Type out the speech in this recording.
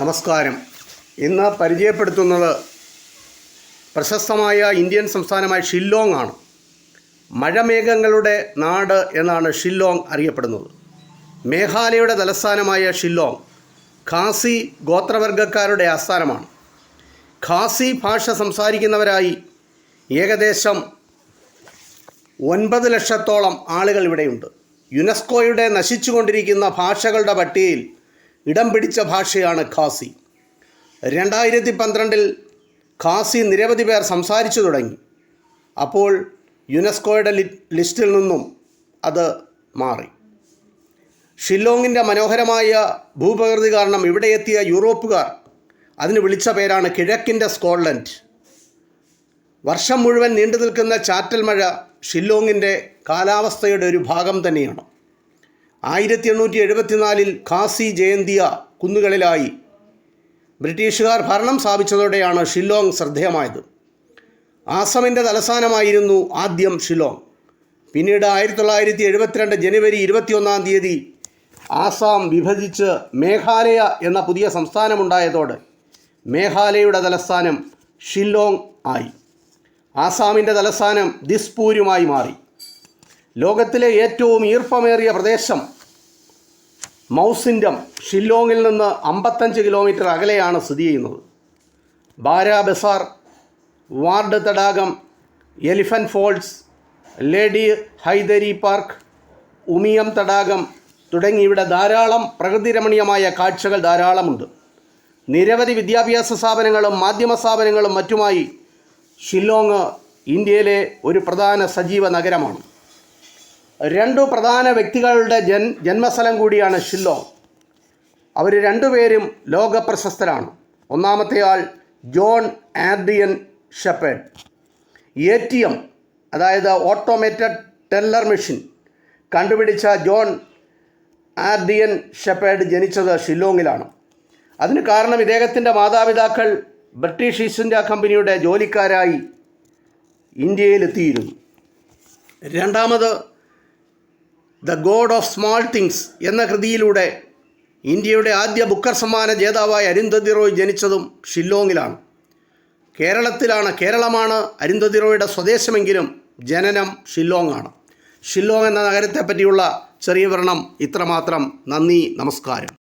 നമസ്കാരം. ഇന്ന് പരിചയപ്പെടുത്തുന്നത് പ്രശസ്തമായ ഇന്ത്യൻ സംസ്ഥാനമായ ഷില്ലോങ് ആണ്. മഴമേഘങ്ങളുടെ നാട് എന്നാണ് ഷില്ലോങ് അറിയപ്പെടുന്നത്. മേഘാലയയുടെ തലസ്ഥാനമായ ഷില്ലോങ് ഖാസി ഗോത്രവർഗക്കാരുടെ ആസ്ഥാനമാണ്. ഖാസി ഭാഷ സംസാരിക്കുന്നവരായി ഏകദേശം 9 ലക്ഷത്തോളം ആളുകൾ ഇവിടെയുണ്ട്. യുനെസ്കോയുടെ നശിച്ചുകൊണ്ടിരിക്കുന്ന ഭാഷകളുടെ പട്ടികയിൽ ഇടം പിടിച്ച ഭാഷയാണ് ഖാസി. 2012 ഖാസി നിരവധി പേർ സംസാരിച്ചു തുടങ്ങി. അപ്പോൾ യുനെസ്കോയുടെ ലിസ്റ്റിൽ നിന്നും അത് മാറി. ഷില്ലോങ്ങിൻ്റെ മനോഹരമായ ഭൂപ്രകൃതി കാരണം ഇവിടെ എത്തിയ യൂറോപ്പുകാർ അതിന് വിളിച്ച പേരാണ് കിഴക്കിൻ്റെ സ്കോട്ട്ലൻഡ്. വർഷം മുഴുവൻ നീണ്ടു നിൽക്കുന്ന ചാറ്റൽ മഴ ഷില്ലോങ്ങിൻ്റെ കാലാവസ്ഥയുടെ ഒരു ഭാഗം തന്നെയാണ്. 1874 ഖാസി ജയന്തിയ കുന്നുകളിലായി ബ്രിട്ടീഷുകാർ ഭരണം സ്ഥാപിച്ചതോടെയാണ് ഷില്ലോങ് ശ്രദ്ധേയമായത്. ആസാമിൻ്റെ തലസ്ഥാനമായിരുന്നു ആദ്യം ഷില്ലോങ്. പിന്നീട് 1972 ജനുവരി 21 ആസാം വിഭജിച്ച് മേഘാലയ എന്ന പുതിയ സംസ്ഥാനമുണ്ടായതോടെ മേഘാലയയുടെ തലസ്ഥാനം ഷില്ലോങ് ആയി. ആസാമിൻ്റെ തലസ്ഥാനം ദിസ്പൂരുമായി മാറി. ലോകത്തിലെ ഏറ്റവും ഈർപ്പമേറിയ പ്രദേശം മൗസിൻഡം ഷില്ലോങ്ങിൽ നിന്ന് 55 കിലോമീറ്റർ അകലെയാണ് സ്ഥിതി ചെയ്യുന്നത്. ബാരാ ബസാർ, വാർഡ് തടാകം, Elephant Falls, Lady Hydari Park, Umiam തടാകം തുടങ്ങി ഇവിടെ ധാരാളം പ്രകൃതിരമണീയമായ കാഴ്ചകൾ ധാരാളമുണ്ട്. നിരവധി വിദ്യാഭ്യാസ സ്ഥാപനങ്ങളും മാധ്യമ സ്ഥാപനങ്ങളും മറ്റുമായി ഷില്ലോങ് ഇന്ത്യയിലെ ഒരു പ്രധാന സജീവ നഗരമാണ്. 2 പ്രധാന വ്യക്തികളുടെ ജന്മസ്ഥലം കൂടിയാണ് ഷില്ലോങ്. അവർ രണ്ടുപേരും ലോകപ്രശസ്തരാണ്. ഒന്നാമത്തെ ആൾ ജോൺ ആർഡിയൻ ഷെപ്പേർഡ്. ATM അതായത് ഓട്ടോമേറ്റഡ് ടെല്ലർ മെഷീൻ കണ്ടുപിടിച്ച ജോൺ ആർഡിയൻ ഷെപ്പേർഡ് ജനിച്ചത് ഷില്ലോങ്ങിലാണ്. അതിന് കാരണം ഇദ്ദേഹത്തിൻ്റെ മാതാപിതാക്കൾ ബ്രിട്ടീഷ് ഈസ്റ്റ് ഇന്ത്യ കമ്പനിയുടെ ജോലിക്കാരായി ഇന്ത്യയിലെത്തിയിരുന്നു. രണ്ടാമത് the God of small things എന്ന കൃതിയിലൂടെ ഇന്ത്യയുടെ ആദ്യ ബുക്കർ സമ്മാന ജേതാവായ അരുന്ധതി റോയ് ജനിച്ചതും ഷില്ലോങ്ങിലാണ്. കേരളമാണ് അരുന്ധതി റോയുടെ സ്വദേശമെങ്കിലും ജനനം ഷില്ലോങ് ആണ്. ഷില്ലോങ് എന്ന നഗരത്തെ പറ്റിയുള്ള ചെറിയ വിവരണം ഇത്രമാത്രം. നന്ദി, നമസ്കാരം.